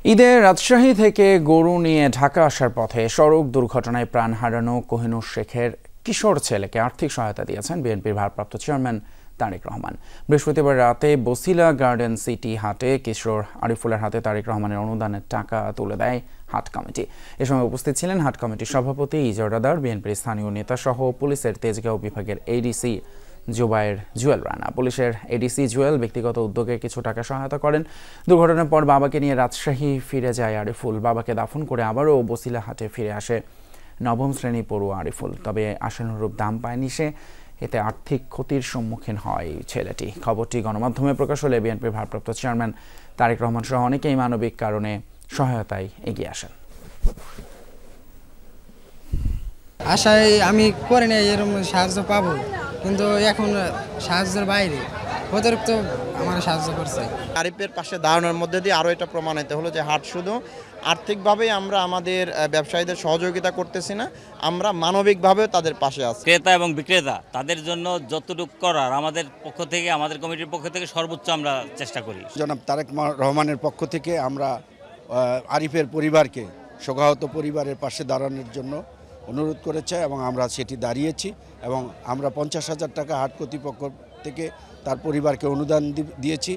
ঈদে রাজশাহী থেকে গরু নিয়ে ঢাকা আসার পথে সড়ক দুর্ঘটনায় প্রাণ হারানো কোহিনুর শেখের কিশোর ছেলেকে আর্থিক সহায়তা দিয়েছেন বিএনপির ভারপ্রাপ্ত চেয়ারম্যান তারেক রহমান। বৃহস্পতিবার রাতে বসিলা গার্ডেন সিটি হাটে কিশোর আরিফুলের হাতে তারেক রহমানের অনুদানের টাকা তুলে দেয় হাট কমিটি। এ সময় উপস্থিত ছিলেন হাট কমিটির সভাপতি ইজরাদার, বিএনপির স্থানীয় নেতাসহ পুলিশের তেজগাঁও বিভাগের এডিসি জুয়েল রানা। পুলিশের এডিসি জুয়েল ব্যক্তিগত উদ্যোগে কিছু টাকা সহায়তা করেন। দুর্ঘটনার পর বাবাকে নিয়ে রাজশাহী ফিরে যায় আরিফুল। বাবাকে দাফন করে আবারও বসিলা হাটে ফিরে আসে নবম শ্রেণী পড়ুয়া আরিফুল। তবে আশানুরূপ দাম পায়নি সে। এতে আর্থিক ক্ষতির সম্মুখীন হয় ছেলেটি। খবরটি গণমাধ্যমে প্রকাশ হলে বিএনপির ভারপ্রাপ্ত চেয়ারম্যান তারেক রহমান সহ অনেকেই মানবিক কারণে সহায়তায় এগিয়ে আসেন। আশায় আমি করে নেই এরকম সাহায্য পাবো, কিন্তু এখন সাহায্যের বাইরে অতিরিক্ত আমার সাহায্য করছে। আরিফের পাশে দাঁড়ানোর মধ্যে দিয়ে আরও এটা প্রমাণিত হলো যে হাট শুধু আর্থিকভাবেই আমরা আমাদের ব্যবসায়ীদের সহযোগিতা করতেছি না, আমরা মানবিকভাবেও তাদের পাশে আছি। ক্রেতা এবং বিক্রেতা তাদের জন্য যতটুকু করার আমাদের পক্ষ থেকে, আমাদের কমিটির পক্ষ থেকে সর্বোচ্চ আমরা চেষ্টা করি। জনাব তারেক রহমানের পক্ষ থেকে আমরা আরিফের পরিবারকে, শোকাহত পরিবারের পাশে দাঁড়ানোর জন্য অনুরোধ করেছে এবং আমরা সেটি দাঁড়িয়েছি এবং আমরা 50,000 টাকা হাট কর্তৃপক্ষ থেকে তার পরিবারকে অনুদান দিয়েছি।